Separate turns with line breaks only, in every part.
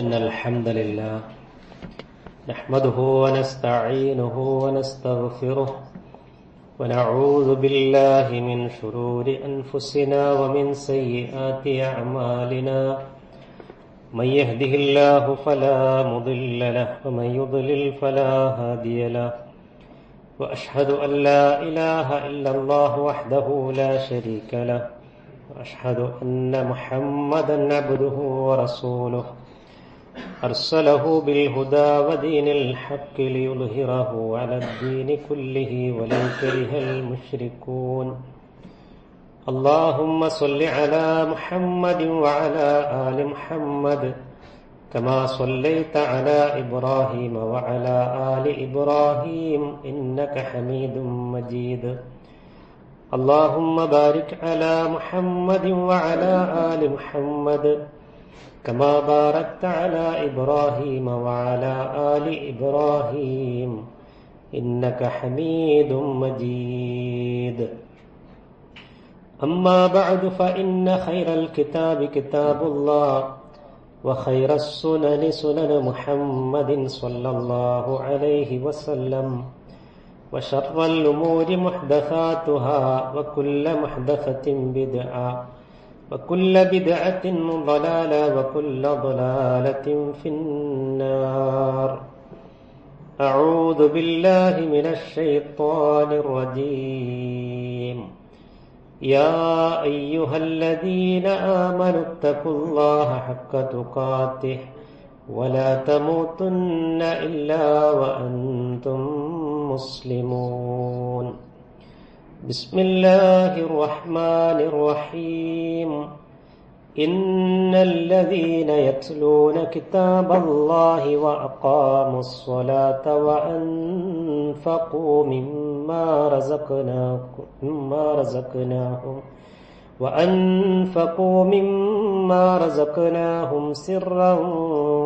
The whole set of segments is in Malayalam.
إن الحمد لله نحمده ونستعينه ونستغفره ونعوذ بالله من شرور أنفسنا ومن سيئات أعمالنا من يهده الله فلا مضل له ومن يضلل فلا هادي له وأشهد أن لا إله إلا الله وحده لا شريك له وأشهد أن محمدا عبده ورسوله أرسله بالهدى ودين الحق ليظهره على الدين كله ولو كره المشركون اللهم صل على محمد وعلى آل محمد كما صليت على إبراهيم وعلى آل إبراهيم إنك حميد مجيد اللهم بارك على محمد وعلى آل محمد كما باركت على إبراهيم وعلى آل إبراهيم إنك حميد مجيد أما بعد فإن خير الكتاب كتاب الله وخير السنن سنن محمد صلى الله عليه وسلم وشر الأمور محدثاتها وكل محدثة بدعة وكل بدعة ضلالة وكل ضلالة في النار أعوذ بالله من الشيطان الرجيم يا أيها الذين آمنوا اتقوا الله حق تقاته ولا تموتن إلا وأنتم مسلمون بسم الله الرحمن الرحيم إن الذين يتلون كتاب الله وأقاموا الصلاة وأنفقوا مما رزقناهم سرا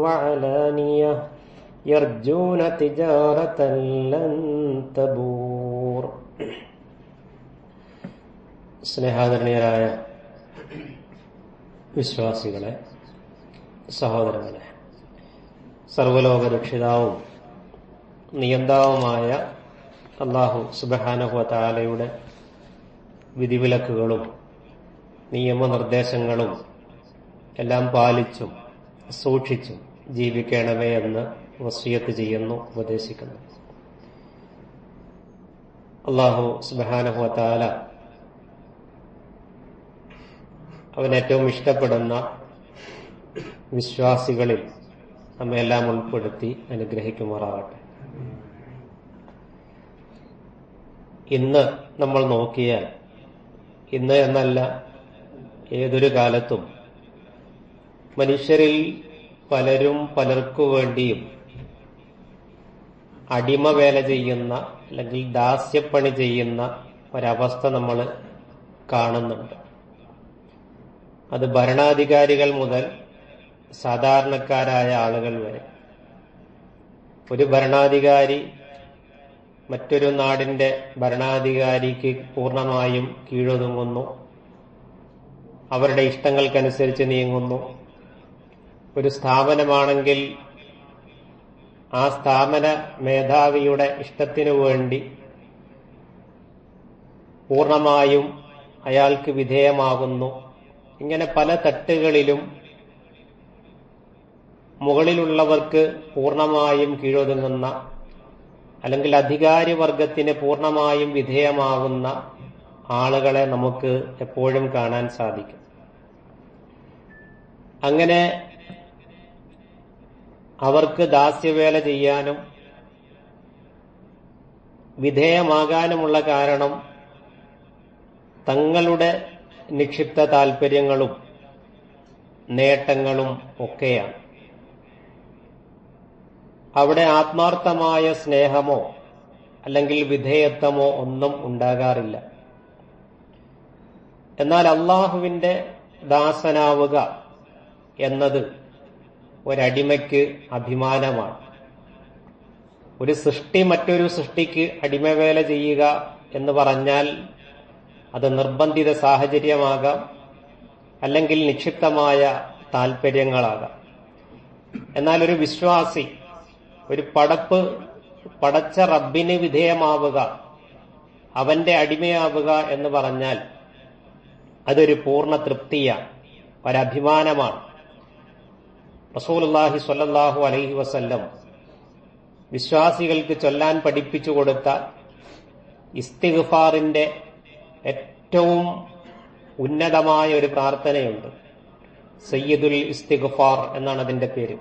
وعلانية يرجون تجارة لن تبور സ്നേഹാദരണീയരായ വിശ്വാസികളെ, സഹോദരങ്ങളെ, സർവ്വലോക രക്ഷിതാവും നിയന്താവുമായ അല്ലാഹു സുബ്ഹാനഹു വ തആലയുടെ വിധിവിലക്കുകളും നിയമനിർദ്ദേശങ്ങളും എല്ലാം പാലിച്ചും സൂക്ഷിച്ചും ജീവിക്കണമേ എന്ന് വസിയത്ത് ചെയ്യുന്നു, ഉപദേശിക്കുന്നു. അല്ലാഹു സുബ്ഹാനഹു വ തആല അവൻ ഏറ്റവും ഇഷ്ടപ്പെടുന്ന വിശ്വാസികളിൽ നമ്മയെല്ലാം ഉൾപ്പെടുത്തി അനുഗ്രഹിക്കുമാറാകട്ടെ. ഇന്ന് നമ്മൾ നോക്കിയാൽ, ഇന്ന് എന്നല്ല ഏതൊരു കാലത്തും മനുഷ്യരിൽ പലരും പലർക്കു വേണ്ടിയും അടിമവേല ചെയ്യുന്ന അല്ലെങ്കിൽ ദാസ്യപ്പണി ചെയ്യുന്ന ഒരവസ്ഥ നമ്മൾ കാണുന്നുണ്ട്. അത് ഭരണാധികാരികൾ മുതൽ സാധാരണക്കാരായ ആളുകൾ വരെ. ഒരു ഭരണാധികാരി മറ്റൊരു നാടിന്റെ ഭരണാധികാരിക്ക് പൂർണ്ണമായും കീഴൊതുങ്ങുന്നു, അവരുടെ ഇഷ്ടങ്ങൾക്കനുസരിച്ച് നീങ്ങുന്നു. ഒരു സ്ഥാപനമാണെങ്കിൽ ആ സ്ഥാപന മേധാവിയുടെ ഇഷ്ടത്തിനു വേണ്ടി പൂർണ്ണമായും അയാൾക്ക് വിധേയമാകുന്നു. ഇങ്ങനെ പല തട്ടുകളിലും മുകളിലുള്ളവർക്ക് പൂർണ്ണമായും കീഴൊതുങ്ങുന്ന, അല്ലെങ്കിൽ അധികാരിവർഗത്തിന് പൂർണ്ണമായും വിധേയമാകുന്ന ആളുകളെ നമുക്ക് എപ്പോഴും കാണാൻ സാധിക്കും. അങ്ങനെ അവർക്ക് ദാസ്യവേല ചെയ്യാനും വിധേയമാകാനുമുള്ള കാരണം തങ്ങളുടെ നിക്ഷിപ്ത താൽപര്യങ്ങളും നേട്ടങ്ങളും ഒക്കെയാണ്. അവിടെ ആത്മാർത്ഥമായ സ്നേഹമോ അല്ലെങ്കിൽ വിധേയത്വമോ ഒന്നും ഉണ്ടാകാറില്ല. എന്നാൽ അള്ളാഹുവിന്റെ ദാസനാവുക എന്നത് ഒരടിമയ്ക്ക് അഭിമാനമാണ്. ഒരു സൃഷ്ടി മറ്റൊരു സൃഷ്ടിക്ക് അടിമവേല ചെയ്യുക എന്ന് പറഞ്ഞാൽ അത് നിർബന്ധിത സാഹചര്യമാകാം, അല്ലെങ്കിൽ നിക്ഷിപ്തമായ താൽപര്യങ്ങളാകാം. എന്നാൽ ഒരു വിശ്വാസി ഒരു പടച്ച റബ്ബിന് വിധേയമാവുക, അവന്റെ അടിമയാവുക എന്ന് പറഞ്ഞാൽ അതൊരു പൂർണ്ണ തൃപ്തിയാണ്, ഒരഭിമാനമാണ്. റസൂലുള്ളാഹി സ്വല്ലല്ലാഹു അലൈഹി വസല്ലം വിശ്വാസികൾക്ക് ചൊല്ലാൻ പഠിപ്പിച്ചു കൊടുത്ത ഇസ്തിഗ്ഫാറിന്റെ ഏറ്റവും ഉന്നതമായ ഒരു പ്രാർത്ഥനയുണ്ട്. സയ്യിദുൽ ഇസ്തിഗ്ഫാർ എന്നാണ് അതിന്റെ പേര്.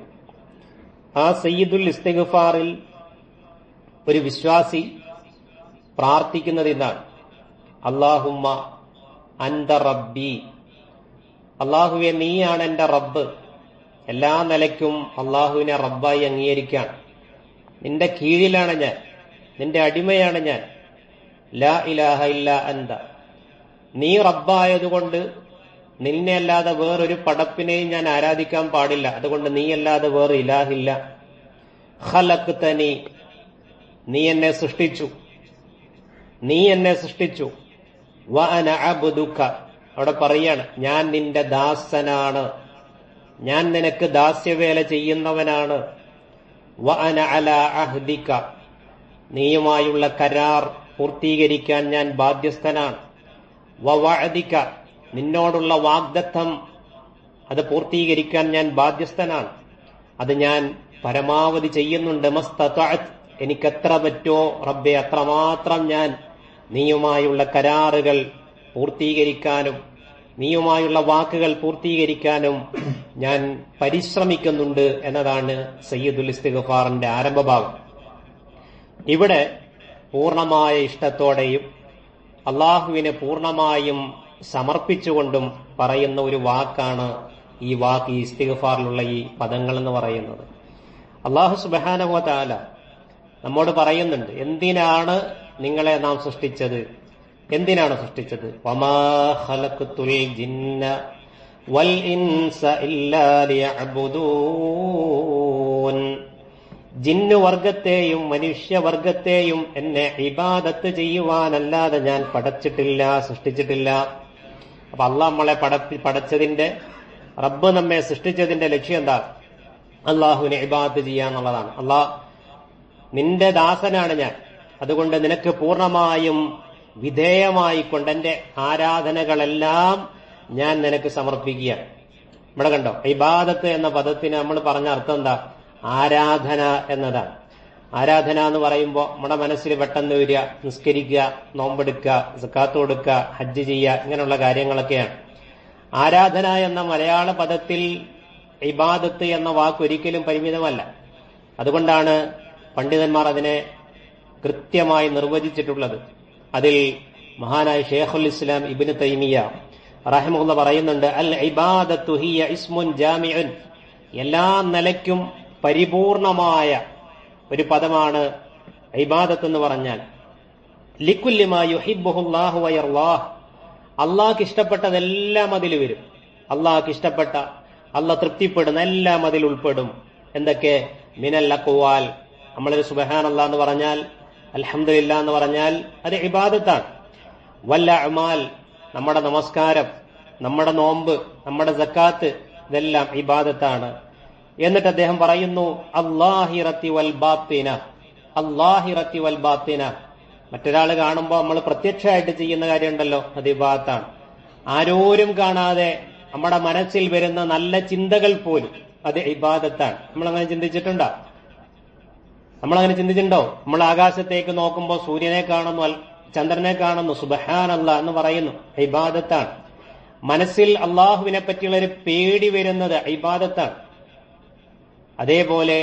ആ സയ്യിദുൽ ഇസ്തിഗ്ഫാറിൽ ഒരു വിശ്വാസി പ്രാർത്ഥിക്കുന്നത് ഇതാണ്: അല്ലാഹുമ്മ അൻത റബ്ബി, അല്ലാഹുവേ നീയാണ് എന്റെ റബ്ബ്. എല്ലാ നിലയ്ക്കും അല്ലാഹുവിനെ റബ്ബായി അംഗീകരിക്കാൻ, നിന്റെ കീഴിലാണ് ഞാൻ, നിന്റെ അടിമയാണ് ഞാൻ. ലാ ഇലാഹ ഇല്ലാ അൻത, നീ റബ്ബായതുകൊണ്ട് നിന്നെ അല്ലാതെ വേറൊരു പടപ്പിനെയും ഞാൻ ആരാധിക്കാൻ പാടില്ല, അതുകൊണ്ട് നീ അല്ലാതെ വേറെ ഇലാഹില്ല. ഖലഖ്തനി, നീ എന്നെ സൃഷ്ടിച്ചു. വ അന അബ്ദുക, അവിടെ പറയാണ് ഞാൻ നിന്റെ ദാസനാണ്, ഞാൻ നിനക്ക് ദാസ്യവേല ചെയ്യുന്നവനാണ്. വ അന അലാ അഹ്ദിക, നീയുമായുള്ള കരാർ പൂർത്തീകരിക്കാൻ ഞാൻ ബാധ്യസ്ഥനാണ്. വ വഅദിക, നിന്നോടുള്ള വാഗ്ദത്തം അത് പൂർത്തീകരിക്കാൻ ഞാൻ ബാധ്യസ്ഥനാണ്. അത് ഞാൻ പരമാവധി ചെയ്യുന്നുണ്ട്. മസ്തതഅത്, എനിക്കെത്ര പറ്റുമോ റബ്ബേ അത്രമാത്രം ഞാൻ നീയുമായുള്ള കരാറുകൾ പൂർത്തീകരിക്കാനും നീയുമായുള്ള വാക്കുകൾ പൂർത്തീകരിക്കാനും ഞാൻ പരിശ്രമിക്കുന്നുണ്ട് എന്നതാണ് സയ്യിദുൽ ഇസ്തിഗ്ഫാറിന്റെ ആരംഭഭാഗം. ഇവിടെ പൂർണ്ണമായ ഇഷ്ടത്തോടെയും അള്ളാഹുവിനെ പൂർണ്ണമായും സമർപ്പിച്ചുകൊണ്ടും പറയുന്ന ഒരു വാക്കാണ് ഈ വാക്ക്, ഈ ഇസ്തിഗ്ഫാറിലുള്ള ഈ പദങ്ങൾ എന്ന് പറയുന്നത്. അള്ളാഹു സുബ്ഹാനഹു വ തആല നമ്മോട് പറയുന്നുണ്ട്, എന്തിനാണ് നിങ്ങളെ നാം സൃഷ്ടിച്ചത്, എന്തിനാണ് സൃഷ്ടിച്ചത്? വമാ ഖലഖ്തുൽ ജിന്ന വൽ ഇൻസ ഇല്ലാ ലിയഅ്ബുദൂൻ, ജിന്നുവർഗത്തെയും മനുഷ്യവർഗത്തെയും എന്നെ ഇബാദത്ത് ചെയ്യുവാനല്ലാതെ ഞാൻ സൃഷ്ടിച്ചിട്ടില്ല. അപ്പൊ അള്ളാഹ് നമ്മളെ പടച്ചതിന്റെ, റബ്ബ് നമ്മെ സൃഷ്ടിച്ചതിന്റെ ലക്ഷ്യം എന്താ? അള്ളാഹുവിനെ ഇബാദത്ത് ചെയ്യാന്നുള്ളതാണ്. അള്ളാഹ് നിന്റെ ദാസനാണ് ഞാൻ, അതുകൊണ്ട് നിനക്ക് പൂർണ്ണമായും വിധേയമായിക്കൊണ്ട് എന്റെ ആരാധനകളെല്ലാം ഞാൻ നിനക്ക് സമർപ്പിക്കുകയാണ്. ഇവിടെ കണ്ടോ, ഇബാദത്ത് എന്ന പദത്തിന് നമ്മൾ പറഞ്ഞ അർത്ഥം എന്താ? ആരാധന എന്നതാണ്. ആരാധന എന്ന് പറയുമ്പോൾ നമ്മുടെ മനസ്സിൽ പെട്ടെന്ന് വരിക നിസ്കരിക്കുക, നോമ്പെടുക്കുക, സക്കാത്ത് കൊടുക്കുക, ഹജ്ജ് ചെയ്യുക, ഇങ്ങനെയുള്ള കാര്യങ്ങളൊക്കെയാണ്. ആരാധന എന്ന മലയാള പദത്തിൽ ഇബാദത്ത് എന്ന വാക്ക് ഒരിക്കലും പരിമിതമല്ല. അതുകൊണ്ടാണ് പണ്ഡിതന്മാർ അതിനെ കൃത്യമായി നിർവചിച്ചിട്ടുള്ളത്. അതിൽ മഹാനായ ഷേഖുൽ ഇസ്ലാം ഇബ്നു തൈമിയ റഹിമഹുല്ലാഹ് പറയുന്നുണ്ട്, അൽ ഇബാദത്തു ഹിയ ഇസ്മുൻ ജാമിഉൻ, എല്ലാ നിലയ്ക്കും പരിപൂർണമായ ഒരു പദമാണ് ഇബാദത്ത് എന്ന് പറഞ്ഞാൽ. ലിക്കുല്ലി മാ യുഹിബ്ബുഹുല്ലാഹു വയർളാഹ്, അള്ളാഹ്ക്ക് ഇഷ്ടപ്പെട്ടതെല്ലാം അതിൽ വരും. അള്ളാഹ്ക്ക് ഇഷ്ടപ്പെട്ട, അള്ളാഹ് തൃപ്തിപ്പെടുന്ന എല്ലാം അതിൽ ഉൾപ്പെടും. എന്തൊക്കെ? മിനൽ അഖ്വാൽ, നമ്മളൊരു സുബ്ഹാനല്ലാഹ് എന്ന് പറഞ്ഞാൽ, അൽഹംദുലില്ലാ എന്ന് പറഞ്ഞാൽ അത് ഇബാദത്താണ്. വൽ അഅ്മാൽ, നമ്മുടെ നമസ്കാരം, നമ്മുടെ നോമ്പ്, നമ്മുടെ സക്കാത്ത്, ഇതെല്ലാം ഇബാദത്താണ്. എന്നിട്ട് അദ്ദേഹം പറയുന്നു, അല്ലാഹിറത്തി വൽ ബാത്തിന, അല്ലാഹിറത്തി വൽ ബാത്തിന, മറ്റൊരാൾ കാണുമ്പോൾ നമ്മൾ പ്രത്യക്ഷമായിട്ട് ചെയ്യുന്ന കാര്യമുണ്ടല്ലോ, അത് ഇബാദത്താണ്. ആരോരും കാണാതെ നമ്മുടെ മനസ്സിൽ വരുന്ന നല്ല ചിന്തകൾ പോലും അത് ഇബാദത്താണ്. നമ്മളങ്ങനെ ചിന്തിച്ചിട്ടുണ്ടോ? നമ്മൾ ആകാശത്തേക്ക് നോക്കുമ്പോൾ സൂര്യനെ കാണുന്നു, ചന്ദ്രനെ കാണുന്നു, സുബ്ഹാനല്ലാഹ് എന്ന് പറയുന്നു, ഇബാദത്താണ്. മനസ്സിൽ അള്ളാഹുവിനെ പറ്റിയുള്ള ഒരു പേടി വരുന്നത് ഇബാദത്താണ്. അതേപോലെ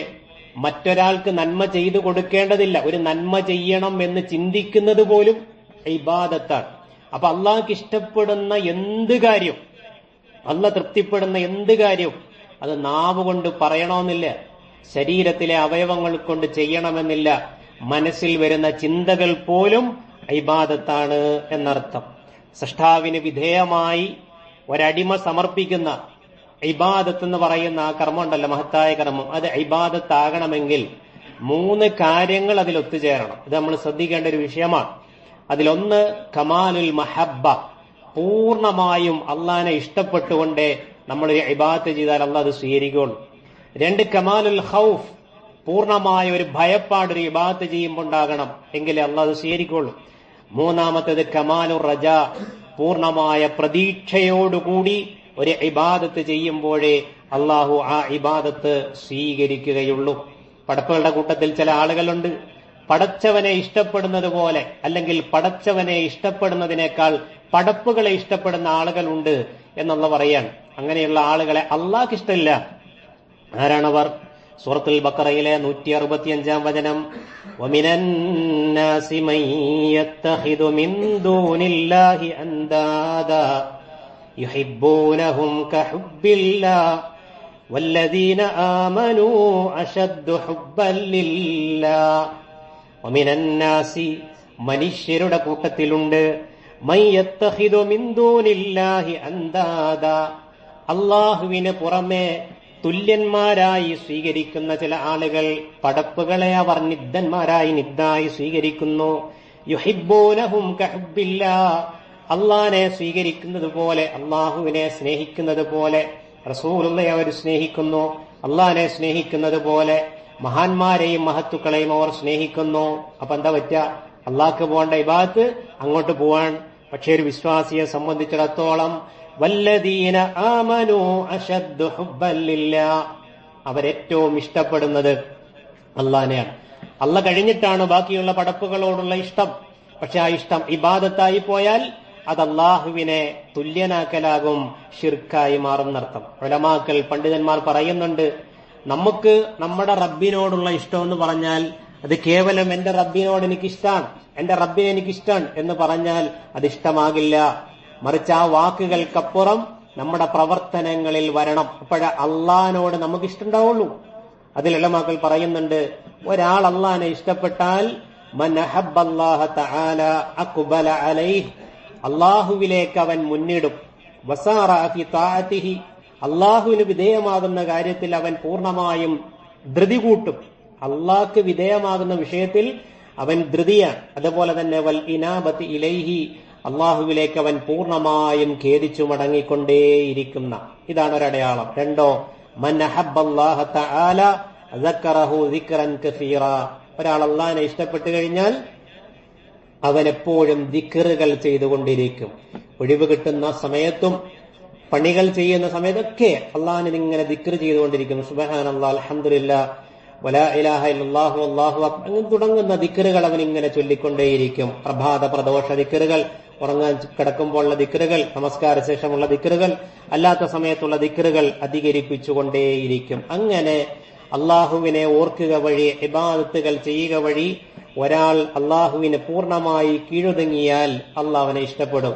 മറ്റൊരാൾക്ക് നന്മ ചെയ്തു കൊടുക്കേണ്ടതില്ല, ഒരു നന്മ ചെയ്യണം എന്ന് ചിന്തിക്കുന്നത് പോലും ഇബാദത്താണ്. അപ്പൊ അള്ളാഹ്ക്ക് ഇഷ്ടപ്പെടുന്ന എന്ത് കാര്യം, അള്ളാഹ് തൃപ്തിപ്പെടുന്ന എന്ത് കാര്യം അത് നാവ് കൊണ്ട് പറയണമെന്നില്ല, ശരീരത്തിലെ അവയവങ്ങൾ കൊണ്ട് ചെയ്യണമെന്നില്ല, മനസ്സിൽ വരുന്ന ചിന്തകൾ പോലും ഇബാദത്താണ് എന്നർത്ഥം. സൃഷ്ടാവിന് വിധേയമായി ഒരടിമ സമർപ്പിക്കുന്ന ഇബാദത്ത് എന്ന് പറയുന്ന ആ കർമ്മം ഉണ്ടല്ലോ, മഹത്തായ കർമ്മം, അത് ഇബാദത്താകണമെങ്കിൽ 3 കാര്യങ്ങൾ അതിൽ ഒത്തുചേരണം. ഇത് നമ്മൾ ശ്രദ്ധിക്കേണ്ട ഒരു വിഷയമാണ്. അതിലൊന്ന് കമാലുൽ മഹബ്ബ, പൂർണ്ണമായും അള്ളാഹിനെ ഇഷ്ടപ്പെട്ടുകൊണ്ടേ നമ്മൾ ഇബാദത്ത് ചെയ്താൽ അള്ളാഹ് അത് സ്വീകരിക്കുള്ളൂ. 2 കമാലുൽ ഖൗഫ്, പൂർണ്ണമായ ഒരു ഭയപ്പാട് ഒരു ഇബാദത്ത് ചെയ്യുമ്പോൾ ഉണ്ടാകണം, എങ്കിലേ അള്ളാഹു സ്വീകരിക്കുള്ളൂ. 3-മത്തേത് കമാലുർ റജാ, പൂർണ്ണമായ പ്രതീക്ഷയോടുകൂടി ഒരു ഇബാദത്ത് ചെയ്യുമ്പോഴേ അള്ളാഹു ആ ഇബാദത്ത് സ്വീകരിക്കുകയുള്ളൂ. പടപ്പുകളുടെ കൂട്ടത്തിൽ ചില ആളുകളുണ്ട്, പടച്ചവനെ ഇഷ്ടപ്പെടുന്നത് പോലെ അല്ലെങ്കിൽ പടച്ചവനെ ഇഷ്ടപ്പെടുന്നതിനേക്കാൾ പടപ്പുകളെ ഇഷ്ടപ്പെടുന്ന ആളുകളുണ്ട് എന്നുള്ള പറയാൻ. അങ്ങനെയുള്ള ആളുകളെ അള്ളാഹ്ക്ക് ഇഷ്ടമില്ല. ആരാണവർ? സൂറത്തുൽ ബഖറയിലെ 165-ാം വചനം, വമിനൻ നാസി മൻ യത്തഖിദു മിൻ ദൂനില്ലാഹി അൻദാദാ യുഹിബ്ബൂനഹും കഹുബ്ബില്ലാഹ് വല്ലദീന ആമനൂ അശദ്ദു ഹുബ്ബൻ ലില്ലാഹ്. വമിനൻ നാസി, മനുഷ്യരുടെ കൂട്ടത്തിലുണ്ട്, മൻ യത്തഖിദു മിൻ ദൂനില്ലാഹി അൻദാദാ, അല്ലാഹുവിന് പുറമെ തുല്യന്മാരായി സ്വീകരിക്കുന്ന ചില ആളുകൾ. പടപ്പുകളെ അവർ നിദ്ദായി സ്വീകരിക്കുന്നു. യുഹിബ്ബൂനഹും കഹുബ്ബില്ലാഹ്, അള്ളാഹിനെ സ്വീകരിക്കുന്നത് പോലെ, അള്ളാഹുവിനെ സ്നേഹിക്കുന്നത് പോലെ റസൂലുള്ളയെ അവർ സ്നേഹിക്കുന്നു. അള്ളാഹിനെ സ്നേഹിക്കുന്നത് പോലെ മഹാന്മാരെയും മഹത്തുക്കളെയും അവർ സ്നേഹിക്കുന്നു. അപ്പൊ എന്താ പറ്റുക? അള്ളാഹ്ക്ക് പോകേണ്ട ഇബാദത്ത് അങ്ങോട്ട് പോവാൻ. പക്ഷെ ഒരു വിശ്വാസിയെ സംബന്ധിച്ചിടത്തോളം വല്ലദീന ആമനൂ അശദ്ദു ഹുബ്ബൻ ലില്ലാഹ്, അവരേറ്റവും ഇഷ്ടപ്പെടുന്നത് അള്ളാഹിനെയാണ്. അള്ളാഹ് കഴിഞ്ഞിട്ടാണ് ബാക്കിയുള്ള പടപ്പുകളോടുള്ള ഇഷ്ടം. പക്ഷെ ആ ഇഷ്ടം ഇബാദത്തായി പോയാൽ അത് അള്ളാഹുവിനെ തുല്യനാക്കലാകും, ഷിർക്കായി മാറുന്നർത്ഥം. ഉലമാക്കൾ, പണ്ഡിതന്മാർ പറയുന്നുണ്ട്, നമുക്ക് നമ്മുടെ റബ്ബിനോടുള്ള ഇഷ്ടം എന്ന് പറഞ്ഞാൽ അത് കേവലം എന്റെ റബ്ബിനോട് എനിക്കിഷ്ടാണ്, എന്റെ റബ്ബിനെ എനിക്കിഷ്ടാണ് എന്ന് പറഞ്ഞാൽ അത് ഇഷ്ടമാകില്ല. മറിച്ച് ആ വാക്കുകൾക്കപ്പുറം നമ്മുടെ പ്രവർത്തനങ്ങളിൽ വരണം. അപ്പോഴേ അള്ളാഹിനോട് നമുക്ക് ഇഷ്ടമുണ്ടാവുള്ളൂ. അതിൽ ഉലമാക്കൾ പറയുന്നുണ്ട്, ഒരാൾ അള്ളാഹിനെ ഇഷ്ടപ്പെട്ടാൽ മൻ അഹബ്ബല്ലാഹ തആല അഖ്ബല അലൈഹി, അള്ളാഹുവിലേക്ക് അവൻ മുന്നിടും. വസാറ ഫി തആതിഹി, അള്ളാഹുവിന് വിധേയമാകുന്ന കാര്യത്തിൽ അവൻ പൂർണ്ണമായും ധൃതി കൂട്ടും. അള്ളാഹ്ക്ക് വിധേയമാകുന്ന വിഷയത്തിൽ അവൻ ധൃതിയാണ്. അതുപോലെ തന്നെ വൽ ഇനാബത്തി ഇലൈഹി, അള്ളാഹുവിലേക്ക് അവൻ പൂർണ്ണമായും ഖേദിച്ചു മടങ്ങിക്കൊണ്ടേയിരിക്കുന്ന, ഇതാണ് ഒരടയാളം. 2, മൻ അഹബ്ബല്ലാഹ തആല ദക്കറഹു ദിക്റൻ കസീറ, ഒരാൾ അള്ളാഹിനെ ഇഷ്ടപ്പെട്ടു കഴിഞ്ഞാൽ അവൻ എപ്പോഴും ദിക്റുകൾ ചെയ്തുകൊണ്ടിരിക്കും. ഒഴിവ് കിട്ടുന്ന സമയത്തും പണികൾ ചെയ്യുന്ന സമയത്തൊക്കെ അള്ളാഹിനെ ഇങ്ങനെ ദിക്ർ ചെയ്തുകൊണ്ടിരിക്കും. സുബ്ഹാനല്ലാഹ്, അൽഹംദുലില്ലാഹ്, വലാ ഇലാഹ ഇല്ലല്ലാഹു അല്ലാഹു അക്ബർ, അങ്ങനെ തുടങ്ങുന്ന ദിക്റുകൾ അവൻ ഇങ്ങനെ ചൊല്ലിക്കൊണ്ടേയിരിക്കും. പ്രഭാത പ്രദോഷ ദിക്റുകൾ, ഉറങ്ങാൻ കിടക്കുമ്പോഴുള്ള ദിക്റുകൾ, നമസ്കാര ശേഷമുള്ള ദിക്റുകൾ, അല്ലാത്ത സമയത്തുള്ള ദിക്റുകൾ അധികരിപ്പിച്ചുകൊണ്ടേയിരിക്കും. അങ്ങനെ അള്ളാഹുവിനെ ഓർക്കുക വഴി, ഇബാദത്തുകൾ ചെയ്യുക വഴി ഒരാൾ അള്ളാഹുവിന് പൂർണ്ണമായി കീഴൊതുങ്ങിയാൽ അള്ളാഹുവിനെ ഇഷ്ടപ്പെടും.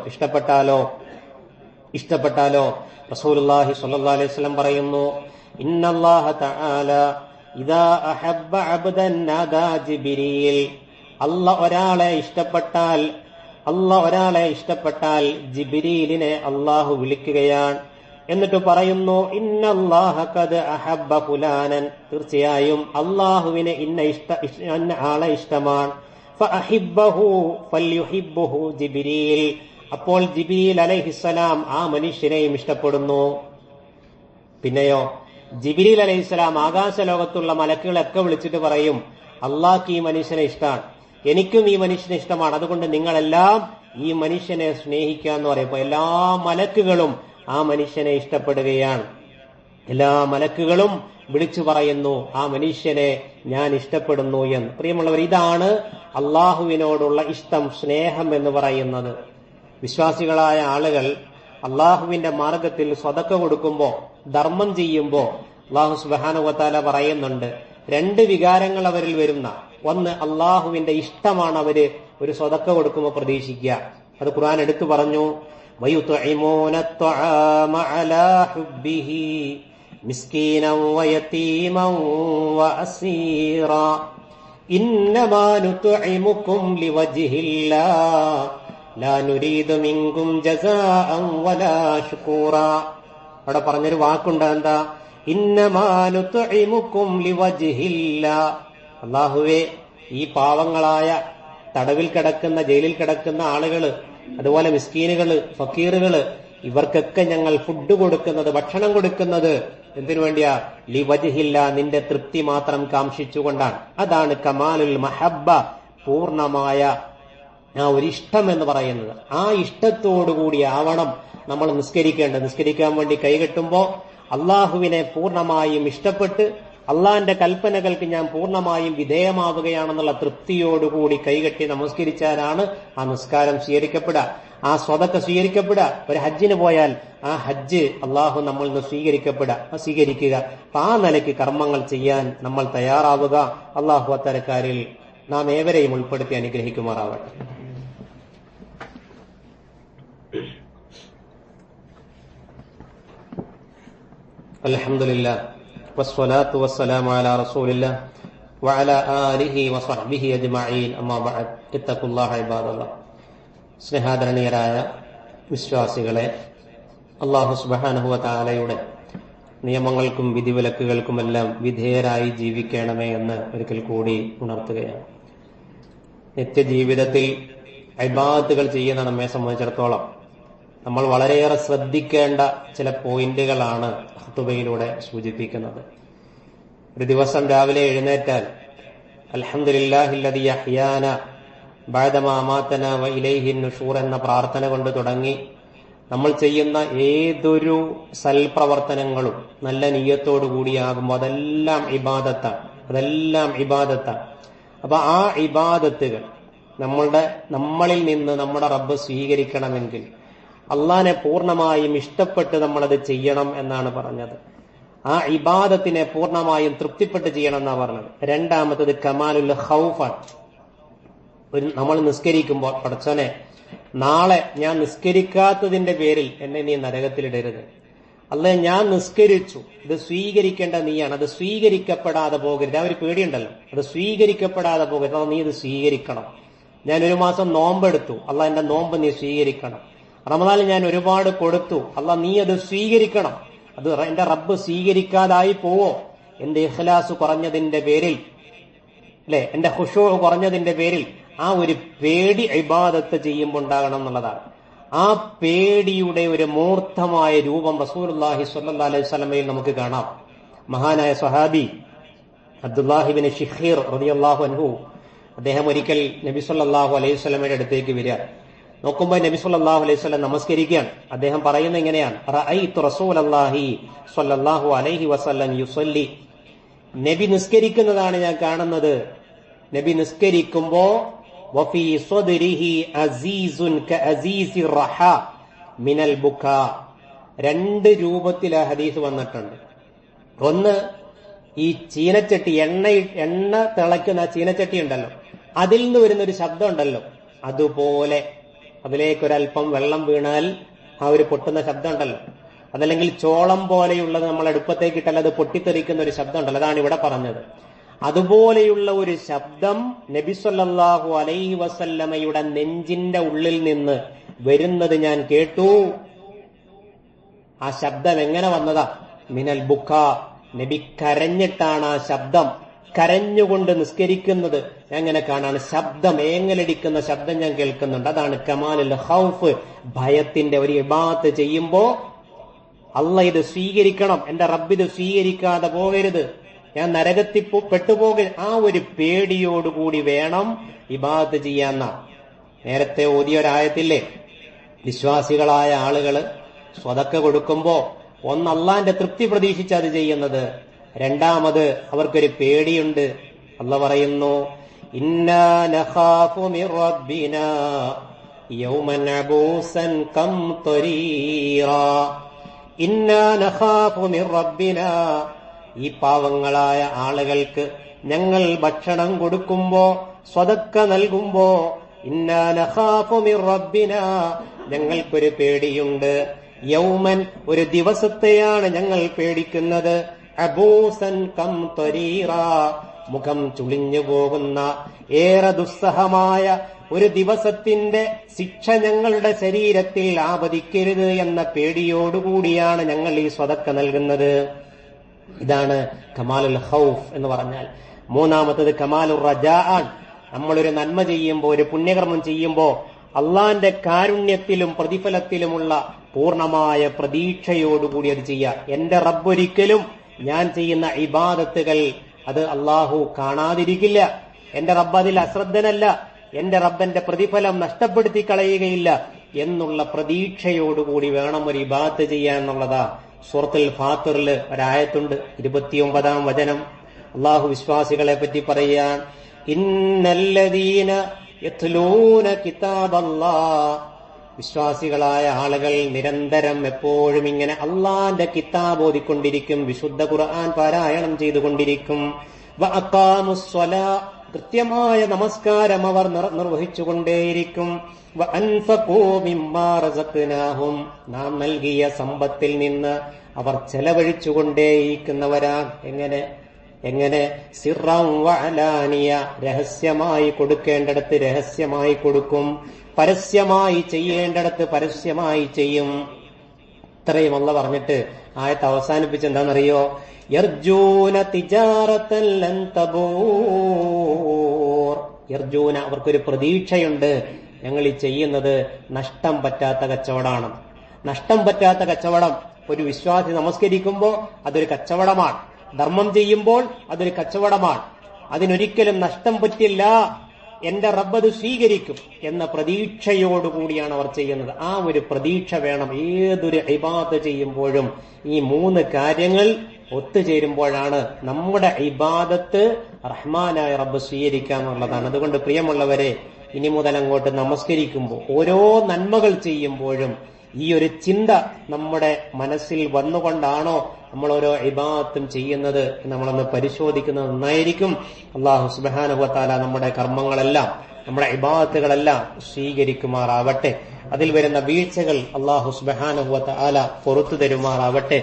ഇഷ്ടപ്പെട്ടാലോ റസൂലുള്ളാഹി സ്വല്ലല്ലാഹു അലൈഹി വസല്ലം പറയുന്നു, ഇന്നല്ലാഹ തആല ഇദാ അഹബ്ബ അബ്ദൻ നാദാ ജിബ്രീൽ, അല്ലാഹ് ഒരാളെ ഇഷ്ടപ്പെട്ടാൽ ജിബ്രീലിനെ അള്ളാഹു വിളിക്കുകയാണ്. എന്നിട്ട് പറയുന്നു, ഇന്നല്ലാഹ ഖദ് അഹബ്ബ ഫുലാനൻ, തീർച്ചയായും അള്ളാഹുവിനെ ഇന്ന ആളെ ഇഷ്ടമാണ്. ഫഅഹിബ്ബഹു ഫൽയുഹിബ്ബുഹു ജിബ്രീൽ, അപ്പോൾ ജിബ്രീൽ അലൈഹിസ്സലാം ആ മനുഷ്യനെയും ഇഷ്ടപ്പെടുന്നു. പിന്നെയോ ജിബ്രീൽ അലൈഹിസ്സലാം ആകാശലോകത്തുള്ള മലക്കുകളൊക്കെ വിളിച്ചിട്ട് പറയും, അള്ളാഹ്ക്ക് ഈ മനുഷ്യനെ ഇഷ്ടമാണ്, എനിക്കും ഈ മനുഷ്യനെ ഇഷ്ടമാണ്, അതുകൊണ്ട് നിങ്ങളെല്ലാം ഈ മനുഷ്യനെ സ്നേഹിക്കുക എന്ന് പറയുമ്പോൾ എല്ലാ മലക്കുകളും ആ മനുഷ്യനെ ഇഷ്ടപ്പെടുകയാണ്. എല്ലാ മലക്കുകളും വിളിച്ചു പറയുന്നു, ആ മനുഷ്യനെ ഞാൻ ഇഷ്ടപ്പെടുന്നു എന്ന്. പ്രിയമുള്ളവർ, ഇതാണ് അള്ളാഹുവിനോടുള്ള ഇഷ്ടം, സ്നേഹം എന്ന് പറയുന്നത്. വിശ്വാസികളായ ആളുകൾ അള്ളാഹുവിന്റെ മാർഗത്തിൽ സ്വതക്ക കൊടുക്കുമ്പോ, ധർമ്മം ചെയ്യുമ്പോ അള്ളാഹു സുബ്ഹാനഹു വ തആല പറയുന്നുണ്ട്, 2 വികാരങ്ങൾ അവരിൽ വരുന്ന. ഒന്ന്, അള്ളാഹുവിന്റെ ഇഷ്ടമാണ് അവര് ഒരു സ്വതക്ക കൊടുക്കുമ്പോൾ പ്രതീക്ഷിക്കുക. അത് ഖുർആൻ എടുത്തു പറഞ്ഞു, വയുത്ഇമൂന അത്അമ അലാ ഹുബ്ബിഹി മിസ്കീനൻ വയതീമൻ വഅസീറാ ഇന്നമാ നുത്ഇമുകും ലിവജ്ഹില്ലാഹ് ലാ നുരീദു മിൻകും ജസാഅൻ വലാ ശുകൂറാ. അവിടെ പറഞ്ഞൊരു വാക്കുണ്ട്, എന്താ? ഇന്നമാ നുത്ഇമുകും ലിവജ്ഹില്ലാഹ്, അല്ലാഹുവേ, ഈ പാവങ്ങളായ തടവിൽ കിടക്കുന്ന, ജയിലിൽ കിടക്കുന്ന ആളുകള്, അതുപോലെ മിസ്കീനുകള്, ഫക്കീറുകള്, ഇവർക്കൊക്കെ ഞങ്ങൾ ഫുഡ് കൊടുക്കുന്നത്, ഭക്ഷണം കൊടുക്കുന്നത് എന്തിനു വേണ്ടിയാ? ലിവജ്ഹില്ല, നിന്റെ തൃപ്തി മാത്രം കാംക്ഷിച്ചുകൊണ്ടാണ്. അതാണ് കമാലുൽ മഹബ്ബ, പൂർണ്ണമായ ആ ഒരു ഇഷ്ടം എന്ന് പറയുന്നത്. ആ ഇഷ്ടത്തോടുകൂടി ആവണം നമ്മൾ നിസ്കരിക്കേണ്ടത്. നിസ്കരിക്കാൻ വേണ്ടി കൈകെട്ടുമ്പോ അള്ളാഹുവിനെ പൂർണ്ണമായും ഇഷ്ടപ്പെട്ട് അള്ളാഹിന്റെ കൽപ്പനകൾക്ക് ഞാൻ പൂർണ്ണമായും വിധേയമാവുകയാണെന്നുള്ള തൃപ്തിയോടുകൂടി കൈകെട്ടി നമസ്കരിച്ചാലാണ് ആ നിസ്കാരം സ്വീകരിക്കപ്പെടുക, ആ സ്വതക്ക സ്വീകരിക്കപ്പെടുക. ഒരു ഹജ്ജിന് പോയാൽ ആ ഹജ്ജ് അള്ളാഹു നമ്മളിൽ നിന്ന് സ്വീകരിക്കുക. അപ്പൊ ആ നിലയ്ക്ക് കർമ്മങ്ങൾ ചെയ്യാൻ നമ്മൾ തയ്യാറാവുക. അള്ളാഹു അത്തരക്കാരിൽ നാം ഏവരെയും ഉൾപ്പെടുത്തി അനുഗ്രഹിക്കുമാറാവട്ടെ. അൽഹംദുലില്ലാഹ് വസ്സലാത്തു വസ്സലാമു അലാ റസൂലില്ലാഹ് വഅലാ ആലിഹി വസഹ്ബിഹി അജ്മഈൻ. അമ്മാ ബഅദ്. ഇത്തഖുല്ലാഹ ഇബാദല്ലാഹ്. സ്നേഹാദരണീയരായ വിശ്വാസികളെ, അല്ലാഹു സുബ്ഹാനഹു വ തആലയുടെ നിയമങ്ങൾക്കും വിധിവിലക്കുകൾക്കുമെല്ലാം വിധേയരായി ജീവിക്കണമേ എന്ന് ഒരിക്കൽ കൂടി ഉണർത്തുകയാണ്. നിത്യജീവിതത്തിൽ ഇബാദത്തുകൾ ചെയ്യുന്ന നമ്മെ സംബന്ധിച്ചിടത്തോളം നമ്മൾ വളരെയേറെ ശ്രദ്ധിക്കേണ്ട ചില പോയിന്റുകളാണ് ഖുതുബയിലൂടെ സൂചിപ്പിക്കുന്നത്. ഒരു ദിവസം രാവിലെ എഴുന്നേറ്റാൽ അൽഹംദുലില്ലാഹില്ലദീ അഹ്യാന ബഅദമാ അമാതനാ വ ഇലൈഹിൻ നുശൂർ എന്ന പ്രാർത്ഥന കൊണ്ട് തുടങ്ങി നമ്മൾ ചെയ്യുന്ന ഏതൊരു സൽപ്രവർത്തനങ്ങളും നല്ല നിയ്യത്തോടു കൂടിയാകുമ്പോൾ അതെല്ലാം ഇബാദത്താണ്. അപ്പൊ ആ ഇബാദത്തുകൾ നമ്മളിൽ നിന്ന് നമ്മുടെ റബ്ബ് സ്വീകരിക്കണമെങ്കിൽ അള്ളാഹിനെ പൂർണ്ണമായും ഇഷ്ടപ്പെട്ട് നമ്മളത് ചെയ്യണം എന്നാണ് പറഞ്ഞത്. ആ ഇബാദത്തിനെ പൂർണ്ണമായും തൃപ്തിപ്പെട്ട് ചെയ്യണം എന്നാണ് പറഞ്ഞത്. രണ്ടാമത്തത് കമാലുൽ ഖൗഫാണ്. നമ്മൾ നിസ്കരിക്കുമ്പോൾ പടച്ചോനെ, നാളെ ഞാൻ നിസ്കരിക്കാത്തതിന്റെ പേരിൽ എന്നെ നീ നരകത്തിലിടരുത്. അല്ലേ, ഞാൻ നിസ്കരിച്ചു, ഇത് സ്വീകരിക്കേണ്ട നീയാണ്, അത് സ്വീകരിക്കപ്പെടാതെ പോകരുത്. ആ ഒരു പേടിയുണ്ടല്ലോ, അത് സ്വീകരിക്കപ്പെടാതെ പോകരുത്, അത് നീ ഇത് സ്വീകരിക്കണം. ഞാൻ 1 മാസം നോമ്പെടുത്തു, അള്ളാഹ് എന്റെ നോമ്പ് നീ സ്വീകരിക്കണം. റമദാനിൽ ഞാൻ ഒരുപാട് കൊടുത്തു, അള്ളാഹ് നീ അത് സ്വീകരിക്കണം. അത് എന്റെ റബ്ബ് സ്വീകരിക്കാതായി പോവോ? എന്റെ ഇഖ്ലാസ് കുറഞ്ഞതിന്റെ പേരിൽ, അല്ലെ, എന്റെ ഖുശൂ കുറഞ്ഞതിന്റെ പേരിൽ ആ ഒരു പേടി ഇബാദത്ത് ചെയ്യുമ്പോൾ ഉണ്ടാകണം എന്നുള്ളതാണ്. ആ പേടിയുടെ ഒരു മൂർത്തമായ രൂപം റസൂലുള്ളാഹി സ്വല്ലല്ലാഹു അലൈഹി വസല്ലമയിൽ നമുക്ക് കാണാം. മഹാനായ സ്വഹാബി അബ്ദുല്ലാഹി ഇബ്നു ശിഖീർ റളിയല്ലാഹു അൻഹു, അദ്ദേഹം ഒരിക്കൽ നബി സല്ലല്ലാഹു അലൈഹി വസല്ലമയുടെ അടുത്തേക്ക് വരിക. നോക്കുമ്പോൾ നബി സല്ലല്ലാഹു അലൈഹി വസല്ലം നമസ്കരിക്കുകയാണ്. അദ്ദേഹം പറയുന്നത് ഇങ്ങനെയാണ്: റഅയ്തു റസൂലല്ലാഹി സ്വല്ലല്ലാഹു അലൈഹി വസല്ലം യുസല്ലി. നബി നിസ്കരിക്കുന്നതാണ് ഞാൻ കാണുന്നത്. നബി നിസ്കരിക്കുമ്പോ വഫീ സ്വദ്രിഹി അസീസുൻ കഅസീസി റഹാ മിനൽ ബുകാ. 2 രൂപത്തിൽ ആ ഹദീസ് വന്നിട്ടുണ്ട്. ഒന്ന്, ഈ ചീനച്ചട്ടി, എണ്ണ തിളയ്ക്കുന്ന ചീനച്ചട്ടി ഉണ്ടല്ലോ, അതിൽ നിന്ന് വരുന്നൊരു ശബ്ദം ഉണ്ടല്ലോ, അതുപോലെ അതിലേക്കൊരൽപ്പം വെള്ളം വീണാൽ ആ ഒരു പൊട്ടുന്ന ശബ്ദം ഉണ്ടല്ലോ, അതല്ലെങ്കിൽ ചോളം പോലെയുള്ളത് നമ്മൾ അടുപ്പത്തേക്ക് ഇട്ടാൽ അത് പൊട്ടിത്തെറിക്കുന്ന ഒരു ശബ്ദം ഉണ്ടല്ലോ, അതാണ് ഇവിടെ പറഞ്ഞത്. അതുപോലെയുള്ള ഒരു ശബ്ദം നബി സല്ലല്ലാഹു അലൈഹി വസല്ലമയുടെ നെഞ്ചിന്റെ ഉള്ളിൽ നിന്ന് വരുന്നത് ഞാൻ കേട്ടു. ആ ശബ്ദം എങ്ങനെ വന്നതാ? മിനൽ ബുക്കാ. നബി കരഞ്ഞിട്ടാണ് ആ ശബ്ദം, കരഞ്ഞുകൊണ്ട് നിസ്കരിക്കുന്നത് ഞാൻ ഇങ്ങനെ കാണാണ്. ശബ്ദം, ഏങ്ങലടിക്കുന്ന ശബ്ദം ഞാൻ കേൾക്കുന്നുണ്ട്. അതാണ് കമാലുൽ ഖൗഫ്, ഭയത്തിന്റെ. ഒരു ഇബാദത്ത് ചെയ്യുമ്പോ അള്ളാഹ് ഇത് സ്വീകരിക്കണം, എന്റെ റബ്ബ് ഇത് സ്വീകരിക്കാതെ പോകരുത്, ഞാൻ നരകത്തിൽ പെട്ടുപോകരുത്, ആ ഒരു പേടിയോടുകൂടി വേണം ഇബാദത്ത് ചെയ്യാന്ന. നേരത്തെ ഓതിയ ഒരായത്തില്ലേ, വിശ്വാസികളായ ആളുകള് സ്വതക്ക കൊടുക്കുമ്പോ ഒന്ന് അള്ളാന്റെ തൃപ്തി പ്രതീക്ഷിച്ച് അത് ചെയ്യുന്നത്, രണ്ടാമത് അവർക്കൊരു പേടിയുണ്ട്. അള്ളാഹ് പറയുന്നു, ഇന്നാ നഖാഫു മിർ റബ്ബിനാ യൗമൻ അബൂസൻ ഖംതരീറാ. ഇന്നാ നഖാഫു മിർ റബ്ബിനാ. ഈ പാവങ്ങളായ ആളുകൾക്ക് ഞങ്ങൾ ഭക്ഷണം കൊടുക്കുമ്പോ, സ്വതക്ക നൽകുമ്പോ, ഇന്നാ നഖാഫു മിർ റബ്ബിനാ, ഞങ്ങൾക്കൊരു പേടിയുണ്ട്. യൗമൻ, ഒരു ദിവസത്തെയാണ് ഞങ്ങൾ പേടിക്കുന്നത്. അബൂസൻ ഖംതരീറാ, മുഖം ചുളിഞ്ഞു പോകുന്ന ഏറെ ദുസ്സഹമായ ഒരു ദിവസത്തിന്റെ ശിക്ഷ ഞങ്ങളുടെ ശരീരത്തിൽ ആപതിക്കരുത് എന്ന പേടിയോടുകൂടിയാണ് ഞങ്ങൾ ഈ സ്വതക്ക നൽകുന്നത്. ഇതാണ് കമാലുൽ ഖൗഫ് എന്ന് പറഞ്ഞാൽ. മൂന്നാമത്തത് കമാലുർ റജാ ആണ്. നമ്മളൊരു നന്മ ചെയ്യുമ്പോൾ, ഒരു പുണ്യകർമ്മം ചെയ്യുമ്പോൾ അള്ളാന്റെ കാരുണ്യത്തിലും പ്രതിഫലത്തിലുമുള്ള പൂർണ്ണമായ പ്രതീക്ഷയോടുകൂടി അത് ചെയ്യുക. എന്റെ റബ്ബൊരിക്കലും ഞാൻ ചെയ്യുന്ന ഇബാദത്തുകൾ അത് അള്ളാഹു കാണാതിരിക്കില്ല. എന്റെ റബ്ബ് അതിൽ അശ്രദ്ധനല്ല. എന്റെ റബ്ബന്റെ പ്രതിഫലം നഷ്ടപ്പെടുത്തി കളയുകയില്ല എന്നുള്ള പ്രതീക്ഷയോടുകൂടി വേണം ഒരു ഇബാദത്ത് ചെയ്യാൻ എന്നുള്ളതാ. സൂറത്തുൽ ഫാത്തിറിൽ ഒരായത്തുണ്ട്, 29-ാം വചനം. അള്ളാഹു വിശ്വാസികളെ പറ്റി പറയാൻ, ഇന്നല്ലദീന യത്ലൂന കിതാബല്ലാഹ്, വിശ്വാസികളായ ആളുകൾ നിരന്തരം എപ്പോഴും ഇങ്ങനെ അള്ളാന്റെ കിതാബ് ഓതിക്കൊണ്ടിരിക്കും, വിശുദ്ധ ഖുർആൻ പാരായണം ചെയ്തുകൊണ്ടിരിക്കും. വഅഖാമുസ്സലാ, കൃത്യമായ നമസ്കാരം അവർ നിർവഹിച്ചുകൊണ്ടേയിരിക്കും. വഅൻഫഖൂ മിമ്മാ റസഖ്നാഹും, നാം നൽകിയ സമ്പത്തിൽ നിന്ന് അവർ ചെലവഴിച്ചുകൊണ്ടേയിരിക്കുന്നവരാ. എങ്ങനെ സിർറൻ വഅലാനിയ, രഹസ്യമായി കൊടുക്കേണ്ടടത്ത് രഹസ്യമായി കൊടുക്കും, പരസ്യമായി ചെയ്യേണ്ടടത്ത് പരസ്യമായി ചെയ്യും. ഇത്രയും അല്ലാഹു പറഞ്ഞിട്ട് ആയത്ത് അവസാനിപ്പിച്ച് എന്താണെന്നറിയോ? യർജൂന തിജാറതൻ ലൻ തബൂർ, യർജൂന, അവർക്കൊരു പ്രതീക്ഷയുണ്ട്, ഞങ്ങൾ ഈ ചെയ്യുന്നത് നഷ്ടം പറ്റാത്ത കച്ചവടമാണ്. നഷ്ടം പറ്റാത്ത കച്ചവടം. ഒരു വിശ്വാസി നമസ്കരിക്കുമ്പോൾ അതൊരു കച്ചവടമാണ്. ധർമ്മം ചെയ്യുമ്പോൾ അതൊരു കച്ചവടമാണ്. അതിനൊരിക്കലും നഷ്ടം പറ്റില്ല, എന്റെ റബ്ബ് സ്വീകരിക്കും എന്ന പ്രതീക്ഷയോടുകൂടിയാണ് അവർ ചെയ്യുന്നത്. ആ ഒരു പ്രതീക്ഷ വേണം ഏതൊരു ഇബാദത്ത് ചെയ്യുമ്പോഴും. ഈ 3 കാര്യങ്ങൾ ഒത്തുചേരുമ്പോഴാണ് നമ്മുടെ ഇബാദത്ത് റഹ്മാനായ റബ്ബ് സ്വീകരിക്കാന്നുള്ളതാണ്. അതുകൊണ്ട് പ്രിയമുള്ളവരെ, ഇനി മുതൽ അങ്ങോട്ട് നമസ്കരിക്കുമ്പോൾ, ഓരോ നന്മകൾ ചെയ്യുമ്പോഴും ഈ ഒരു ചിന്ത നമ്മുടെ മനസ്സിൽ വന്നുകൊണ്ടാണോ നമ്മൾ ഓരോ ഇബാദത്തും ചെയ്യുന്നത് നമ്മളൊന്ന് പരിശോധിക്കുന്നത് നന്നായിരിക്കും. അല്ലാഹു സുബ്ഹാനഹു വ തആല നമ്മുടെ കർമ്മങ്ങളെല്ലാം, നമ്മുടെ ഇബാദത്തുകളെല്ലാം സ്വീകരിക്കുമാറാവട്ടെ. അതിൽ വരുന്ന വീഴ്ചകൾ അല്ലാഹു സുബ്ഹാനഹു വ തആല പുറത്തു തരുമാറാവട്ടെ.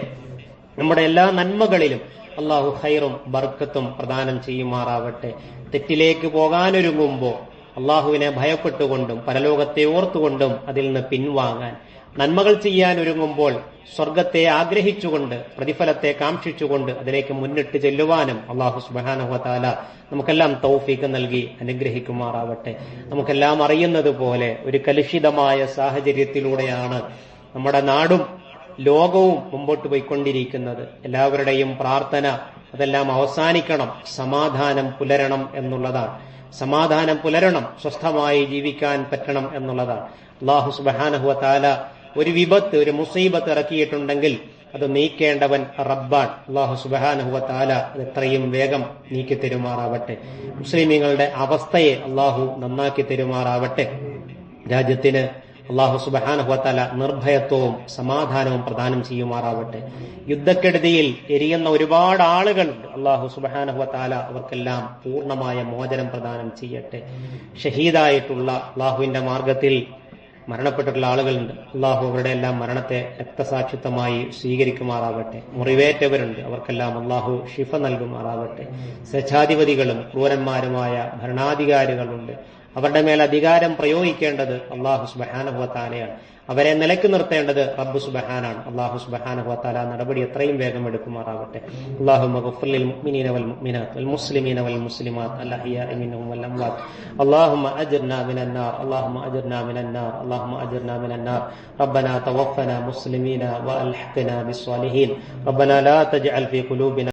നമ്മുടെ എല്ലാ നന്മകളിലും അല്ലാഹു ഖൈറും ബർക്കത്തും പ്രദാനം ചെയ്യുമാറാവട്ടെ. തെറ്റിലേക്ക് പോകാനൊരുങ്ങുമ്പോൾ അള്ളാഹുവിനെ ഭയപ്പെട്ടുകൊണ്ടും പരലോകത്തെ ഓർത്തുകൊണ്ടും അതിൽ നിന്ന് പിൻവാങ്ങാൻ, നന്മകൾ ചെയ്യാൻ ഒരുങ്ങുമ്പോൾ സ്വർഗത്തെ ആഗ്രഹിച്ചുകൊണ്ട് പ്രതിഫലത്തെ കാക്ഷിച്ചുകൊണ്ട് അതിലേക്ക് മുന്നിട്ട് ചെല്ലുവാനും അല്ലാഹു സുബ്ഹാനഹു വ തആല നമുക്കെല്ലാം തൗഫീഖ് നൽകി അനുഗ്രഹിക്കുമാറാവട്ടെ. നമുക്കെല്ലാം അറിയുന്നത് പോലെ ഒരു കലുഷിതമായ സാഹചര്യത്തിലൂടെയാണ് നമ്മുടെ നാടും ലോകവും മുമ്പോട്ട് പോയിക്കൊണ്ടിരിക്കുന്നത്. എല്ലാവരുടെയും പ്രാർത്ഥന അതെല്ലാം അവസാനിക്കണം, സമാധാനം പുലരണം എന്നുള്ളതാണ്. സമാധാനം പുലരണം, സ്വസ്ഥമായി ജീവിക്കാൻ പറ്റണം എന്നുള്ളതാണ്. അല്ലാഹു സുബ്ഹാനഹു വ തആല ഒരു വിപത്ത്, ഒരു മുസീബത്ത് ഇറക്കിയിട്ടുണ്ടെങ്കിൽ അത് നീക്കേണ്ടവൻ റബ്ബാൻ. അല്ലാഹു സുബ്ഹാനഹു വ തആല അത് എത്രയും വേഗം നീക്കി തരുമാറാവട്ടെ. മുസ്ലിമീങ്ങളുടെ അവസ്ഥയെ അല്ലാഹു നന്നാക്കി തരുമാറാവട്ടെ. രാജ്യത്തിന് അല്ലാഹു സുബ്ഹാനഹു വ തആല നിർഭയത്വവും സമാധാനവും പ്രദാനം ചെയ്യുമാറാവട്ടെ. യുദ്ധക്കെടുതിയിൽ എരിയുന്ന ഒരുപാട് ആളുകളുണ്ട്. അല്ലാഹു സുബ്ഹാനഹു വ തആല അവർക്കെല്ലാം പൂർണ്ണമായ മോചനം പ്രദാനം ചെയ്യട്ടെ. ഷഹീദായിട്ടുള്ള അല്ലാഹുവിന്റെ മാർഗത്തിൽ മരണപ്പെട്ടിട്ടുള്ള ആളുകളുണ്ട്. അല്ലാഹു അവരുടെ എല്ലാം മരണത്തെ രക്തസാക്ഷിത്വമായി സ്വീകരിക്കുമാറാവട്ടെ. മുറിവേറ്റവരുണ്ട്, അവർക്കെല്ലാം അല്ലാഹു ഷിഫ നൽകുമാറാവട്ടെ. സ്വച്ഛാധിപതികളും ക്രൂരന്മാരുമായ ഭരണാധികാരികളുണ്ട്, അവരുടെ മേൽ അധികാരം പ്രയോഗിക്കേണ്ടത് അല്ലാഹു സുബ്ഹാനഹു വ തആലയാണ്. അവരെ നിലക്ക് നിർത്തേണ്ടത് റബ്ബ് സുബ്ഹാനാണ്. അല്ലാഹു സുബ്ഹാനഹു വ തആല നടപടി എത്രയും വേഗം എടുക്കുമാറാവട്ടെ. അല്ലാഹുമ്മ ഗഫിർ ലിൽ മുഅ്മിനീന വൽ മുഅ്മിനാത്ത് വൽ മുസ്ലിമീന വൽ മുസ്ലിമാത്ത് അൽ അഹ്യാഇ മിൻഹും വൽ അംവാത്ത്. അല്ലാഹുമ്മ അജ്ർനാ മിനൻ നാർ, അല്ലാഹുമ്മ അജ്ർനാ മിനൻ നാർ, അല്ലാഹുമ്മ അജ്ർനാ മിനൻ നാർ. റബ്ബനാ തവഫനാ മുസ്ലിമീന വ അൽഹിഖ്നാ ബിസ്സാലിഹീൻ. റബ്ബനാ ലാ തജ്അൽ ഫീ ഖുലൂബിനാ